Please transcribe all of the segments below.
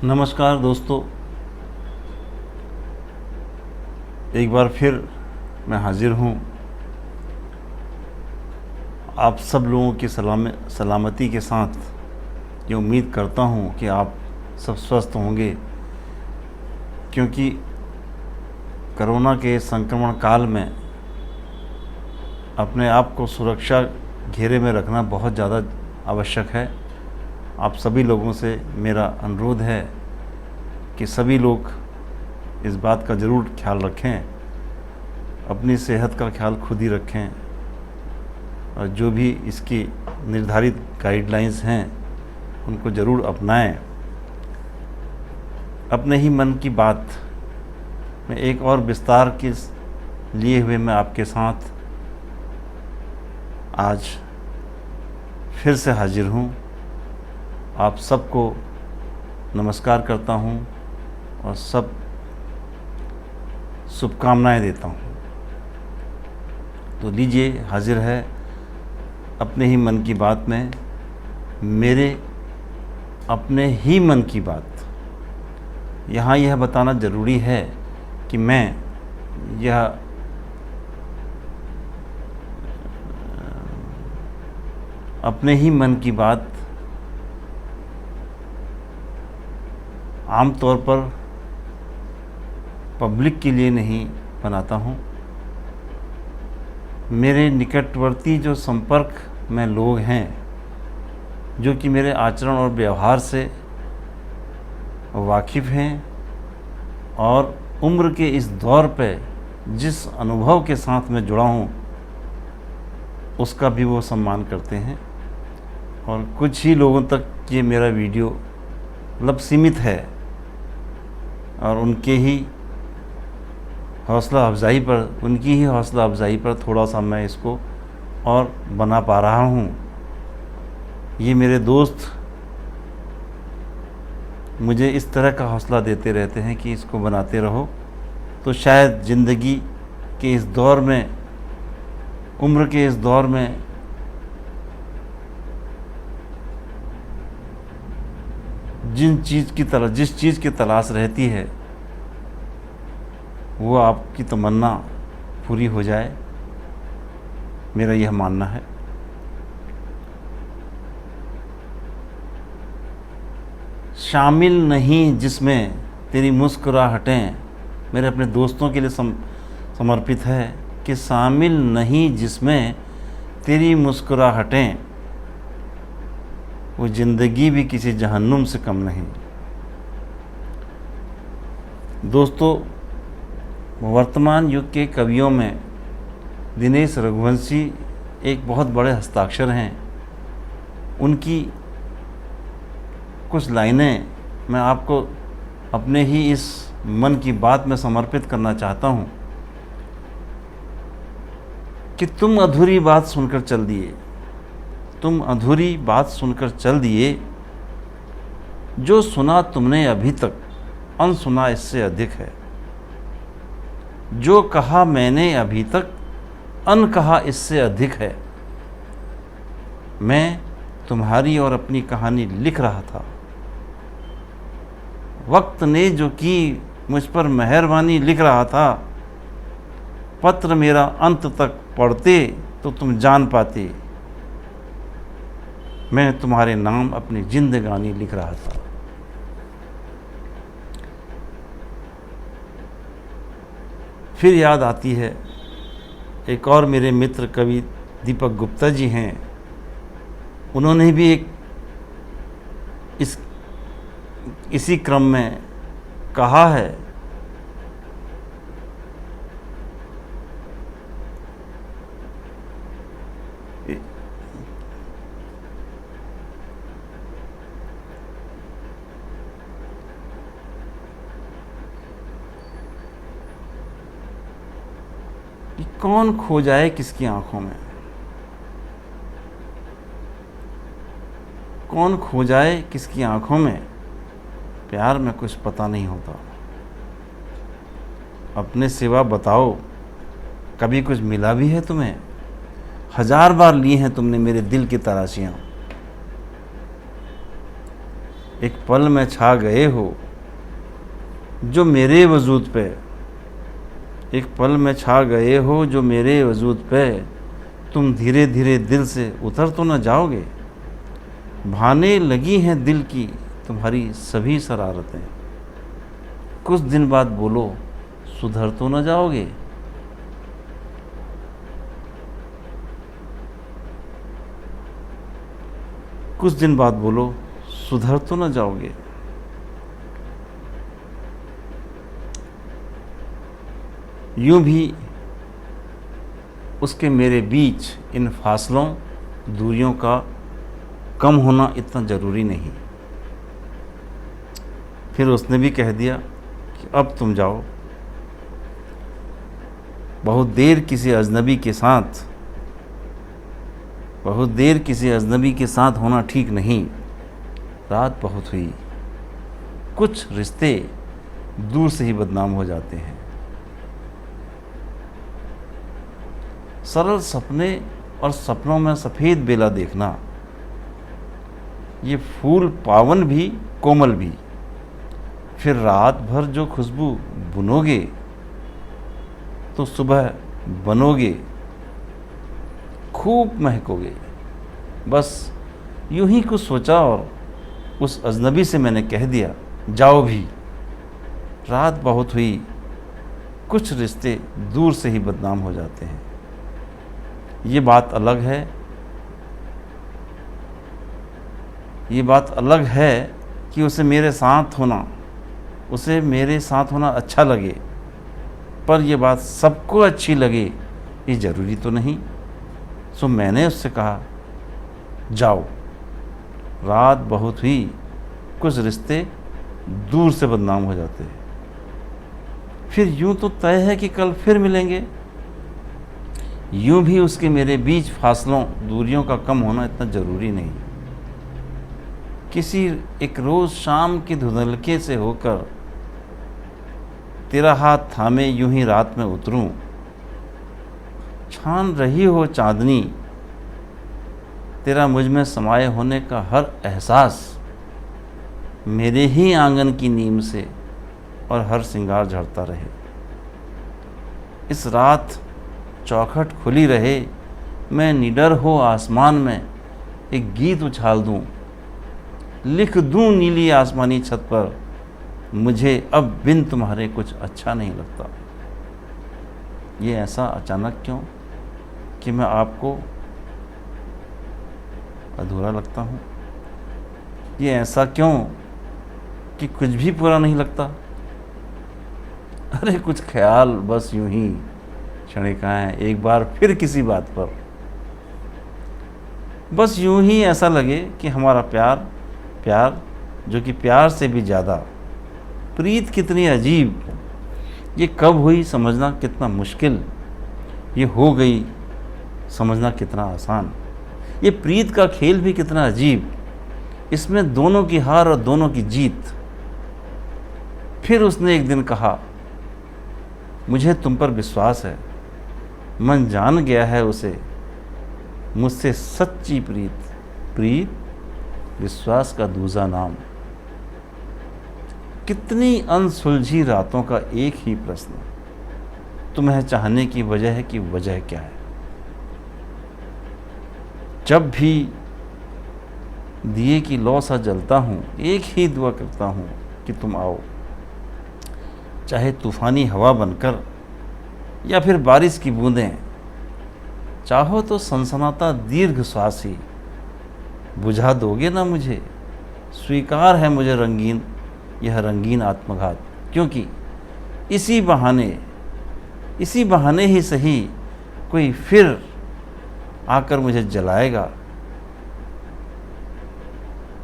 नमस्कार दोस्तों, एक बार फिर मैं हाज़िर हूँ आप सब लोगों की सलामती के साथ। ये उम्मीद करता हूँ कि आप सब स्वस्थ होंगे, क्योंकि कोरोना के संक्रमण काल में अपने आप को सुरक्षा घेरे में रखना बहुत ज़्यादा आवश्यक है। आप सभी लोगों से मेरा अनुरोध है कि सभी लोग इस बात का ज़रूर ख्याल रखें, अपनी सेहत का ख्याल खुद ही रखें और जो भी इसकी निर्धारित गाइडलाइंस हैं उनको ज़रूर अपनाएं। अपने ही मन की बात में एक और विस्तार के लिए हुए मैं आपके साथ आज फिर से हाजिर हूँ। आप सबको नमस्कार करता हूँ और सब शुभकामनाएं देता हूँ। तो लीजिए, हाजिर है अपने ही मन की बात में मेरे अपने ही मन की बात। यहाँ यह बताना ज़रूरी है कि मैं यह अपने ही मन की बात आमतौर पर पब्लिक के लिए नहीं बनाता हूँ। मेरे निकटवर्ती जो संपर्क में लोग हैं, जो कि मेरे आचरण और व्यवहार से वाकिफ़ हैं और उम्र के इस दौर पे जिस अनुभव के साथ मैं जुड़ा हूँ उसका भी वो सम्मान करते हैं। और कुछ ही लोगों तक ये मेरा वीडियो मतलब सीमित है और उनकी ही हौसला अफज़ाई पर थोड़ा सा मैं इसको और बना पा रहा हूँ। ये मेरे दोस्त मुझे इस तरह का हौसला देते रहते हैं कि इसको बनाते रहो। तो शायद ज़िंदगी के इस दौर में, उम्र के इस दौर में जिस चीज़ की तलाश रहती है वो आपकी तमन्ना पूरी हो जाए, मेरा यह मानना है। शामिल नहीं जिसमें तेरी मुस्कुराहटें, मेरे अपने दोस्तों के लिए समर्पित है कि शामिल नहीं जिसमें तेरी मुस्कुराहटें, वो ज़िंदगी भी किसी जहन्नुम से कम नहीं। दोस्तों, वर्तमान युग के कवियों में दिनेश रघुवंशी एक बहुत बड़े हस्ताक्षर हैं। उनकी कुछ लाइनें मैं आपको अपने ही इस मन की बात में समर्पित करना चाहता हूँ कि तुम अधूरी बात सुनकर चल दिए, जो सुना तुमने अभी तक अनसुना इससे अधिक है। जो कहा मैंने अभी तक अनकहा इससे अधिक है। मैं तुम्हारी और अपनी कहानी लिख रहा था, वक्त ने जो की मुझ पर मेहरबानी लिख रहा था। पत्र मेरा अंत तक पढ़ते तो तुम जान पाते, मैं तुम्हारे नाम अपनी जिंदगानी लिख रहा था। फिर याद आती है, एक और मेरे मित्र कवि दीपक गुप्ता जी हैं। उन्होंने भी इसी क्रम में कहा है कि कौन खो जाए किसकी आंखों में, कौन खो जाए किसकी आंखों में, प्यार में कुछ पता नहीं होता। अपने सिवा बताओ, कभी कुछ मिला भी है तुम्हें? 1000 बार ली हैं तुमने मेरे दिल की तलाशियां। एक पल में छा गए हो जो मेरे वजूद पे, एक पल में छा गए हो जो मेरे वजूद पे, तुम धीरे धीरे दिल से उतर तो न जाओगे। भाने लगी हैं दिल की तुम्हारी सभी शरारतें, कुछ दिन बाद बोलो सुधर तो न जाओगे। कुछ दिन बाद बोलो सुधर तो न जाओगे। यूं भी उसके मेरे बीच इन फासलों दूरियों का कम होना इतना ज़रूरी नहीं। फिर उसने भी कह दिया कि अब तुम जाओ, बहुत देर किसी अजनबी के साथ, बहुत देर किसी अजनबी के साथ होना ठीक नहीं। रात बहुत हुई, कुछ रिश्ते दूर से ही बदनाम हो जाते हैं। सरल सपने और सपनों में सफ़ेद बेला देखना, ये फूल पावन भी कोमल भी। फिर रात भर जो खुशबू बुनोगे तो सुबह बनोगे, खूब महकोगे। बस यूं ही कुछ सोचा और उस अजनबी से मैंने कह दिया जाओ भी। रात बहुत हुई, कुछ रिश्ते दूर से ही बदनाम हो जाते हैं। ये बात अलग है, ये बात अलग है कि उसे मेरे साथ होना अच्छा लगे, पर यह बात सबको अच्छी लगे ये ज़रूरी तो नहीं। सो मैंने उससे कहा जाओ, रात बहुत हुई, कुछ रिश्ते दूर से बदनाम हो जाते हैं। फिर यूं तो तय है कि कल फिर मिलेंगे। यूं भी उसके मेरे बीच फासलों दूरियों का कम होना इतना ज़रूरी नहीं। किसी एक रोज़ शाम की धुंधलके से होकर तेरा हाथ थामे यूं ही रात में उतरूं। छान रही हो चांदनी, तेरा मुझ में समाये होने का हर एहसास मेरे ही आंगन की नीम से और हर श्रृंगार झड़ता रहे। इस रात चौखट खुली रहे, मैं निडर हो आसमान में एक गीत उछाल दूं, लिख दूं नीली आसमानी छत पर, मुझे अब बिन तुम्हारे कुछ अच्छा नहीं लगता। ये ऐसा अचानक क्यों कि मैं आपको अधूरा लगता हूँ? ये ऐसा क्यों कि कुछ भी पूरा नहीं लगता? अरे कुछ ख्याल बस यूं ही क्षणिकाएं, एक बार फिर किसी बात पर, बस यूं ही ऐसा लगे कि हमारा प्यार जो कि प्यार से भी ज़्यादा, प्रीत कितनी अजीब, ये कब हुई समझना कितना मुश्किल, ये हो गई समझना कितना आसान। ये प्रीत का खेल भी कितना अजीब, इसमें दोनों की हार और दोनों की जीत। फिर उसने एक दिन कहा मुझे तुम पर विश्वास है, मन जान गया है उसे मुझसे सच्ची प्रीत विश्वास का दूजा नाम। कितनी अनसुलझी रातों का एक ही प्रश्न, तुम्हें चाहने की वजह है कि वजह क्या है। जब भी दिए की लौ सा जलता हूँ, एक ही दुआ करता हूँ कि तुम आओ, चाहे तूफ़ानी हवा बनकर या फिर बारिश की बूंदें, चाहो तो सनसनाता दीर्घ श्वास ही। बुझा दोगे ना मुझे, स्वीकार है मुझे यह रंगीन आत्मघात, क्योंकि इसी बहाने ही सही कोई फिर आकर मुझे जलाएगा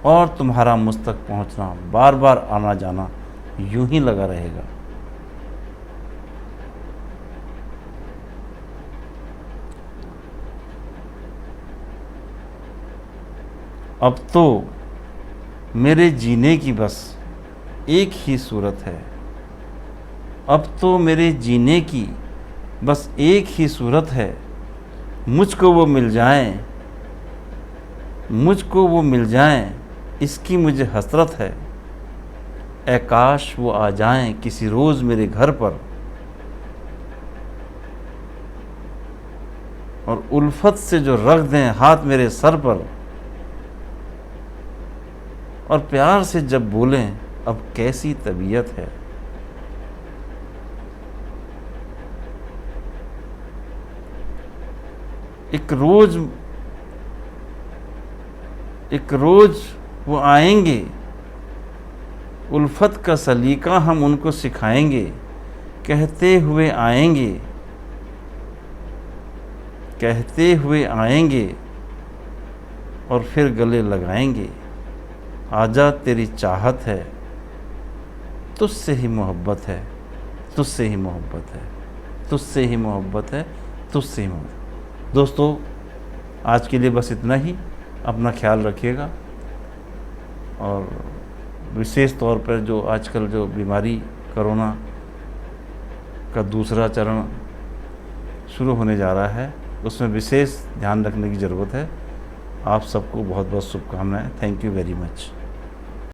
और तुम्हारा मुझ तक पहुंचना, बार बार आना जाना यूं ही लगा रहेगा। अब तो मेरे जीने की बस एक ही सूरत है, अब तो मेरे जीने की बस एक ही सूरत है, मुझको वो मिल जाएं इसकी मुझे हसरत है, ऐ काश वो आ जाएं किसी रोज़ मेरे घर पर, और उल्फत से जो रख दें हाथ मेरे सर पर, और प्यार से जब बोलें अब कैसी तबीयत है। एक रोज वो आएंगे, उल्फत का सलीका हम उनको सिखाएंगे, कहते हुए आएंगे, कहते हुए आएंगे और फिर गले लगाएंगे, आजा तेरी चाहत है, तुझसे ही मोहब्बत है, तुझसे ही मोहब्बत है, तुझसे ही मोहब्बत है, तुझसे ही मोहब्बत। दोस्तों, आज के लिए बस इतना ही। अपना ख्याल रखिएगा, और विशेष तौर पर जो आजकल जो बीमारी कोरोना का दूसरा चरण शुरू होने जा रहा है, उसमें विशेष ध्यान रखने की ज़रूरत है। आप सबको बहुत बहुत शुभकामनाएं। Thank you very much.